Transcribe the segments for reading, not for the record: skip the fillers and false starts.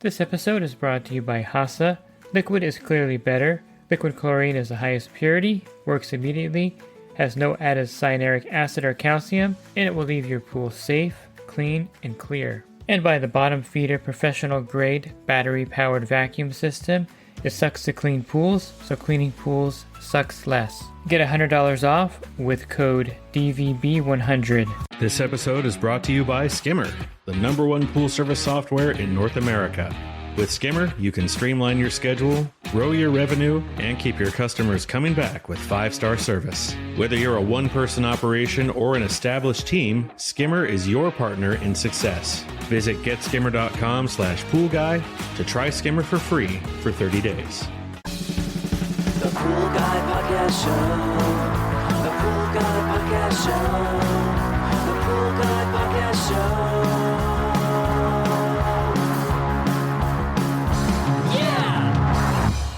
This episode is brought to you by HASA. Liquid is clearly better. Liquid chlorine is the highest purity, works immediately, has no added cyanuric acid or calcium, and it will leave your pool safe, clean, and clear. And by the bottom feeder professional grade battery powered vacuum system. It sucks to clean pools, so cleaning pools sucks less. Get $100 off with code DVB100. This episode is brought to you by Skimmer, the #1 pool service software in North America. With Skimmer, you can streamline your schedule, grow your revenue, and keep your customers coming back with 5-star service. Whether you're a one-person operation or an established team, Skimmer is your partner in success. Visit getskimmer.com/poolguy to try Skimmer for free for 30 days. The Pool Guy Podcast Show. The Pool Guy Podcast Show. The Pool Guy Podcast Show.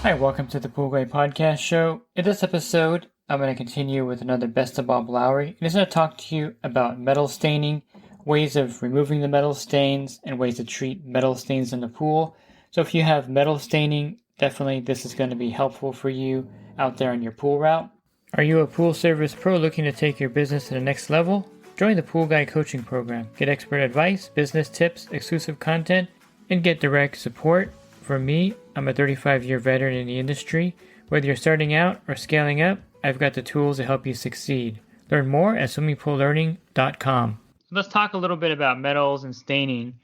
Hi, welcome to the Pool Guy Podcast Show. In this episode, I'm going to continue with another Best of Bob Lowry. And it's going to talk to you about metal staining, ways of removing the metal stains, and ways to treat metal stains in the pool. So if you have metal staining, definitely this is going to be helpful for you out there on your pool route. Are you a pool service pro looking to take your business to the next level? Join the Pool Guy Coaching Program. Get expert advice, business tips, exclusive content, and get direct support. For me, I'm a 35-year veteran in the industry. Whether you're starting out or scaling up, I've got the tools to help you succeed. Learn more at swimmingpoollearning.com. Let's talk a little bit about metals and staining.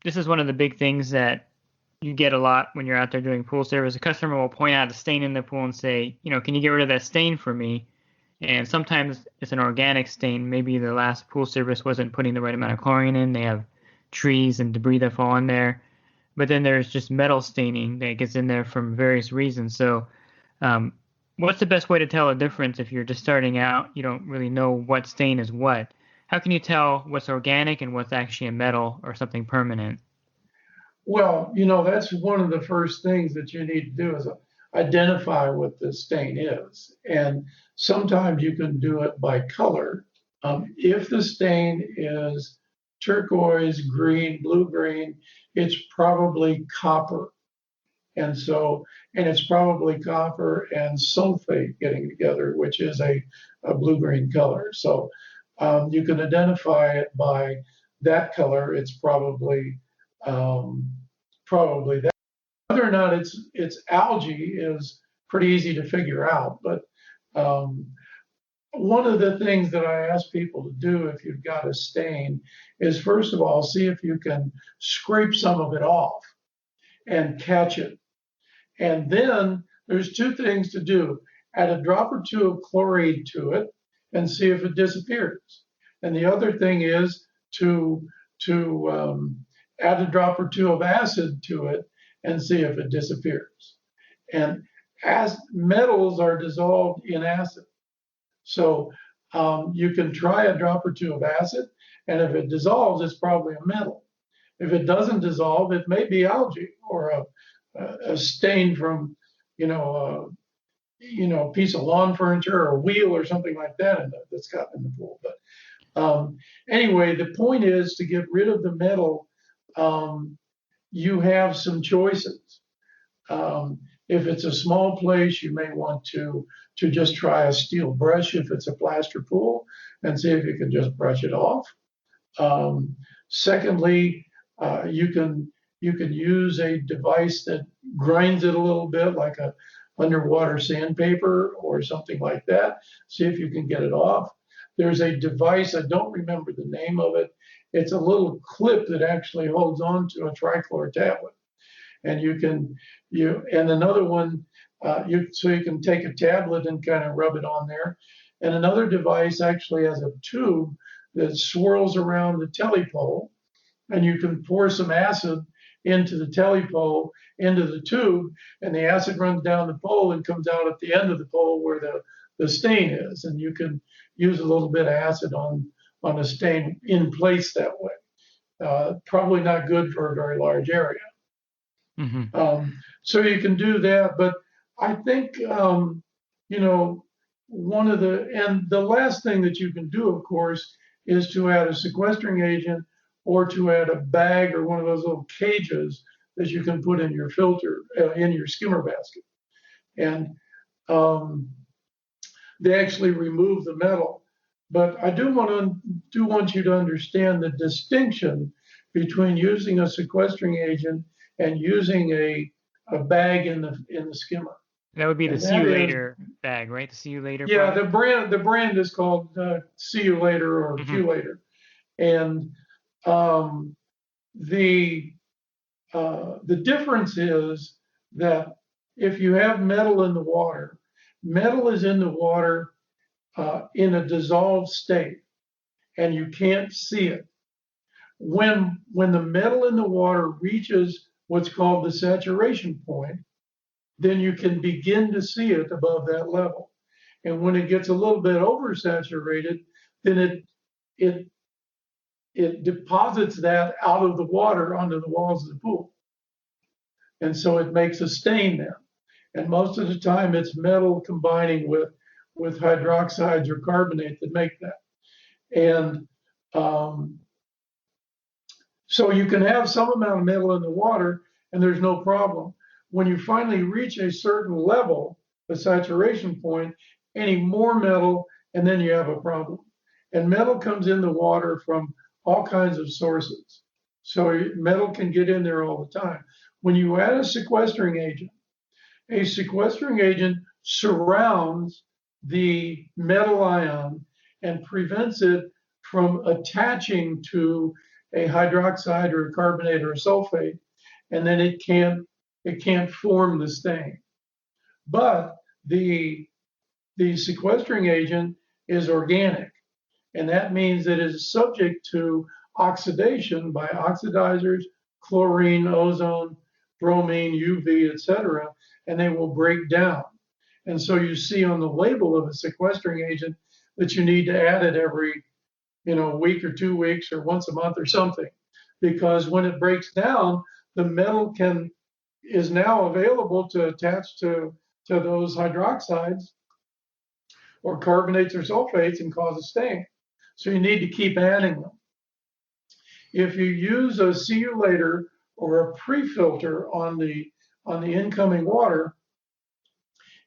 This is one of the big things that you get a lot when you're out there doing pool service. A customer will point out a stain in the pool and say, can you get rid of that stain for me? And sometimes it's an organic stain. Maybe the last pool service wasn't putting the right amount of chlorine in. They have trees and debris that fall in there. But then there's just metal staining that gets in there from various reasons. So what's the best way to tell a difference if you're just starting out? You don't really know what stain is what. How can you tell what's organic and what's actually a metal or something permanent? Well, that's one of the first things that you need to do is identify what the stain is. And sometimes you can do it by color. If the stain is turquoise, green, blue-green, it's probably copper. And it's probably copper and sulfate getting together, which is a blue-green color. So you can identify it by that color. It's probably that. Whether or not it's algae is pretty easy to figure out. But one of the things that I ask people to do if you've got a stain is, first of all, see if you can scrape some of it off and catch it. And then there's two things to do. Add a drop or two of chlorine to it and see if it disappears. And the other thing is to add a drop or two of acid to it and see if it disappears. And as metals are dissolved in acid. So you can try a drop or two of acid, and if it dissolves, it's probably a metal. If it doesn't dissolve, it may be algae or a stain from, a piece of lawn furniture or a wheel or something like that that's gotten in the pool. But anyway, the point is to get rid of the metal. You have some choices. If it's a small place, you may want to just try a steel brush if it's a plaster pool and see if you can just brush it off. Secondly, you can use a device that grinds it a little bit, like a underwater sandpaper or something like that. See if you can get it off. There's a device, I don't remember the name of it. It's a little clip that actually holds on to a trichlor tablet. And and another one, so you can take a tablet and kind of rub it on there. And another device actually has a tube that swirls around the telepole, and you can pour some acid into the telepole, into the tube, and the acid runs down the pole and comes out at the end of the pole where the stain is. And you can use a little bit of acid on a stain in place that way. Probably not good for a very large area. Mm-hmm. So you can do that, but I think, and the last thing that you can do, of course, is to add a sequestering agent or to add a bag or one of those little cages that you can put in your filter, in your skimmer basket. And they actually remove the metal. But I do want you to understand the distinction between using a sequestering agent and using a bag in the skimmer. That would be the And see that you is- later bag, right? The see you later. Yeah, product? the brand is called See You Later or Q Later, and the difference is that if you have metal in the water, metal is in the water in a dissolved state, and you can't see it. When the metal in the water reaches what's called the saturation point, then you can begin to see it above that level. And when it gets a little bit oversaturated, then it deposits that out of the water onto the walls of the pool. And so it makes a stain there. And most of the time it's metal combining with hydroxides or carbonate that make that. And so you can have some amount of metal in the water and there's no problem. When you finally reach a certain level, a saturation point, any more metal, and then you have a problem. And metal comes in the water from all kinds of sources. So metal can get in there all the time. When you add a sequestering agent surrounds the metal ion and prevents it from attaching to a hydroxide or a carbonate or a sulfate, and then it can't form the stain. But the sequestering agent is organic, and that means that it is subject to oxidation by oxidizers, chlorine, ozone, bromine, UV, etc., and they will break down. And so you see on the label of a sequestering agent that you need to add it every week or 2 weeks or once a month or something, because when it breaks down, the metal is now available to attach to those hydroxides or carbonates or sulfates and cause a stain. So you need to keep adding them. If you use a see you later or a pre-filter on the incoming water,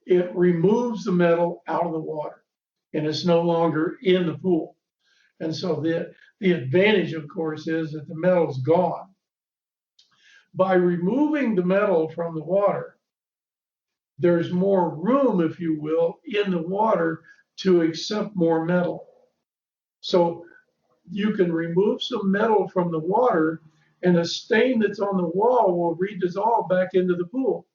it removes the metal out of the water and it's no longer in the pool. And so the advantage, of course, is that the metal's gone. By removing the metal from the water, there's more room, if you will, in the water to accept more metal. So you can remove some metal from the water and a stain that's on the wall will redissolve back into the pool.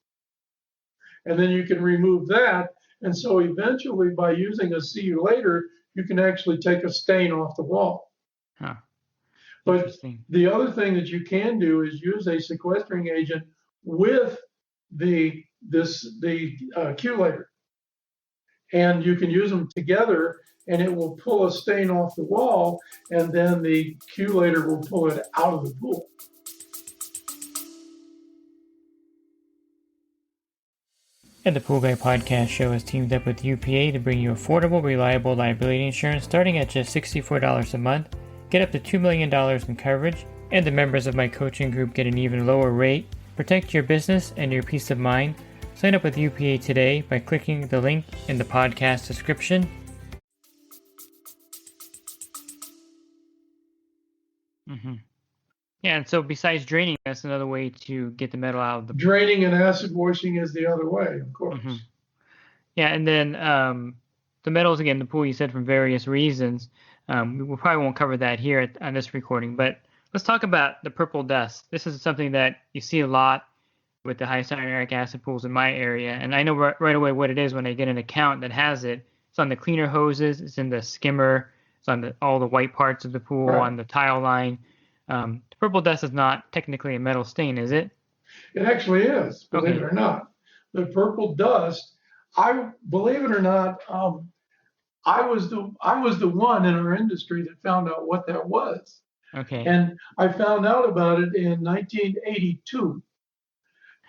And then you can remove that. And so eventually by using a see you later, you can actually take a stain off the wall. Huh. But the other thing that you can do is use a sequestering agent with the chelator, and you can use them together, and it will pull a stain off the wall, and then the chelator will pull it out of the pool. And the Pool Guy Podcast Show has teamed up with UPA to bring you affordable, reliable liability insurance starting at just $64 a month. Get up to $2 million in coverage, and the members of my coaching group get an even lower rate. Protect your business and your peace of mind. Sign up with UPA today by clicking the link in the podcast description. Yeah, and so besides draining, that's another way to get the metal out of the... Draining and acid washing is the other way, of course. Yeah, and then the metals, again, the pool, you said, for various reasons. We probably won't cover that here on this recording, but let's talk about the purple dust. This is something that you see a lot with the high cyanuric acid pools in my area, and I know right away what it is when I get an account that has it. It's on the cleaner hoses, it's in the skimmer, it's on all the white parts of the pool, right, on the tile line. The purple dust is not technically a metal stain, is it? It actually is, believe it or not. The purple dust, believe it or not, I was the one in our industry that found out what that was. Okay. And I found out about it in 1982.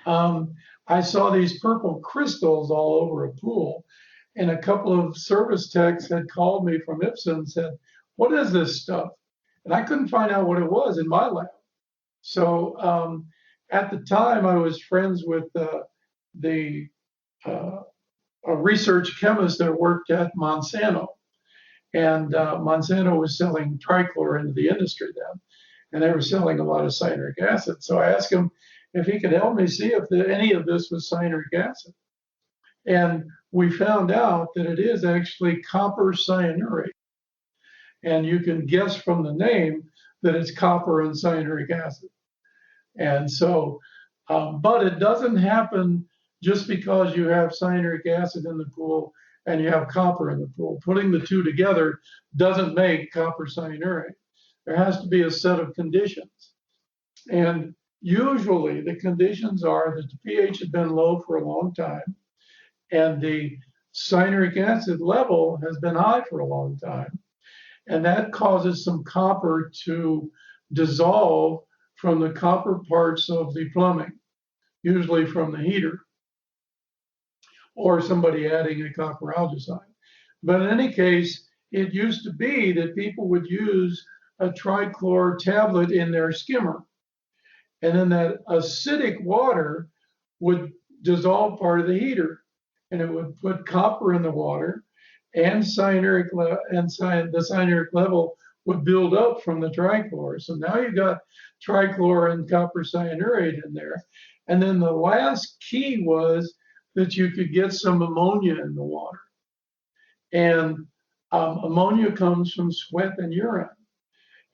I saw these purple crystals all over a pool, and a couple of service techs had called me from IPSA and said, "What is this stuff?" And I couldn't find out what it was in my lab. So at the time, I was friends with the a research chemist that worked at Monsanto. And Monsanto was selling trichlor into the industry then, and they were selling a lot of cyanuric acid. So I asked him if he could help me see if any of this was cyanuric acid. And we found out that it is actually copper cyanurate. And you can guess from the name that it's copper and cyanuric acid. And so, but it doesn't happen just because you have cyanuric acid in the pool and you have copper in the pool. Putting the two together doesn't make copper cyanurate. There has to be a set of conditions. And usually the conditions are that the pH had been low for a long time and the cyanuric acid level has been high for a long time. And that causes some copper to dissolve from the copper parts of the plumbing, usually from the heater, or somebody adding a copper algicide. But in any case, it used to be that people would use a trichlor tablet in their skimmer. And then that acidic water would dissolve part of the heater, and it would put copper in the water, and the cyanuric level would build up from the trichlor. So now you've got trichlor and copper cyanurate in there. And then the last key was that you could get some ammonia in the water. And ammonia comes from sweat and urine.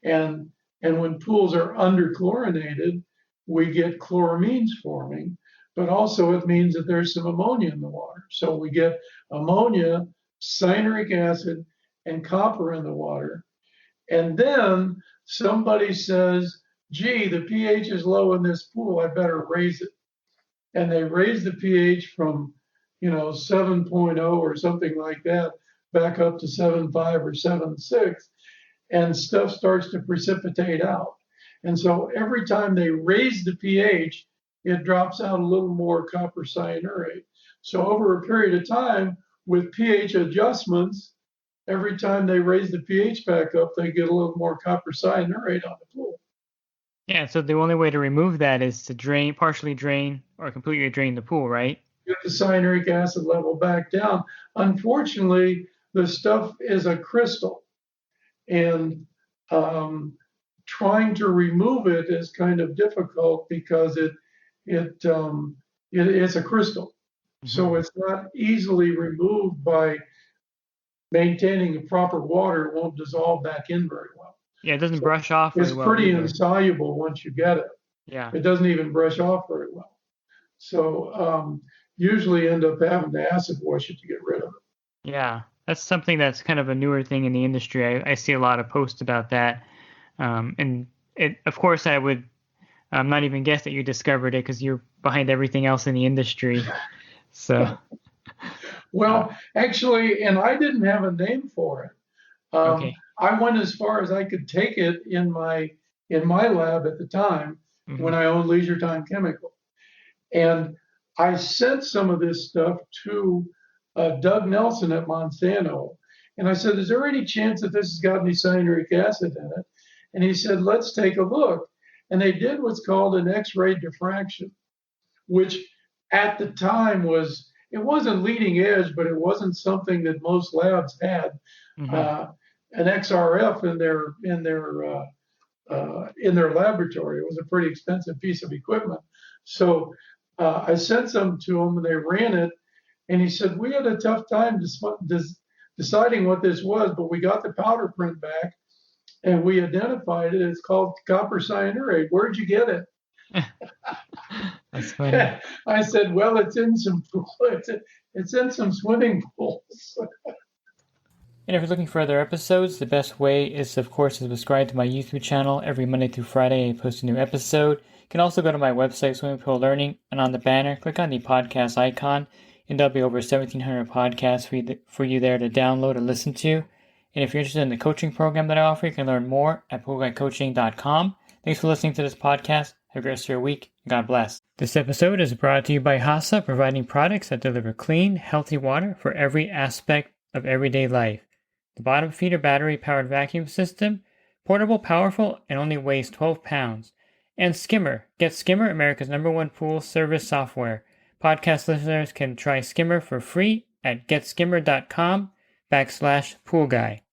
And when pools are underchlorinated, we get chloramines forming, but also it means that there's some ammonia in the water. So we get ammonia, cyanuric acid, and copper in the water. And then somebody says, gee, the pH is low in this pool, I better raise it. And they raise the pH from, 7.0 or something like that, back up to 7.5 or 7.6, and stuff starts to precipitate out. And so every time they raise the pH, it drops out a little more copper cyanurate. So over a period of time, with pH adjustments, every time they raise the pH back up, they get a little more copper cyanurate on the pool. Yeah, so the only way to remove that is to partially drain, or completely drain the pool, right? Get the cyanuric acid level back down. Unfortunately, the stuff is a crystal, and trying to remove it is kind of difficult because it's a crystal. Mm-hmm. So it's not easily removed by maintaining the proper water. It won't dissolve back in very well. Yeah, it doesn't brush off very well. It's pretty insoluble once you get it. Yeah. It doesn't even brush off very well. So usually end up having to acid wash it to get rid of it. Yeah, that's something that's kind of a newer thing in the industry. I see a lot of posts about that. And of course, I would not even guess that you discovered it because you're behind everything else in the industry. So, well, actually, and I didn't have a name for it. Okay. I went as far as I could take it in my lab at the time, mm-hmm. when I owned Leisure Time Chemical, and I sent some of this stuff to Doug Nelson at Monsanto, and I said, "Is there any chance that this has got any cyanuric acid in it?" And he said, "Let's take a look." And they did what's called an X-ray diffraction, which at the time it wasn't leading edge, but it wasn't something that most labs had. Mm-hmm. An XRF in their laboratory. It was a pretty expensive piece of equipment. So I sent some to him, and they ran it. And he said, "We had a tough time deciding what this was, but we got the powder print back, and we identified it. It's called copper cyanurate. Where'd you get it?" That's funny. I said, "Well, it's in some swimming pools." And if you're looking for other episodes, the best way is, of course, to subscribe to my YouTube channel. Every Monday through Friday, I post a new episode. You can also go to my website, Swimming Pool Learning, and on the banner, click on the podcast icon, and there'll be over 1,700 podcasts for you there to download and listen to. And if you're interested in the coaching program that I offer, you can learn more at poolguycoaching.com. Thanks for listening to this podcast. Have a great rest of your week. God bless. This episode is brought to you by HASA, providing products that deliver clean, healthy water for every aspect of everyday life. The bottom feeder battery-powered vacuum system, portable, powerful, and only weighs 12 pounds. And Skimmer. Get Skimmer, America's #1 pool service software. Podcast listeners can try Skimmer for free at getskimmer.com/poolguy.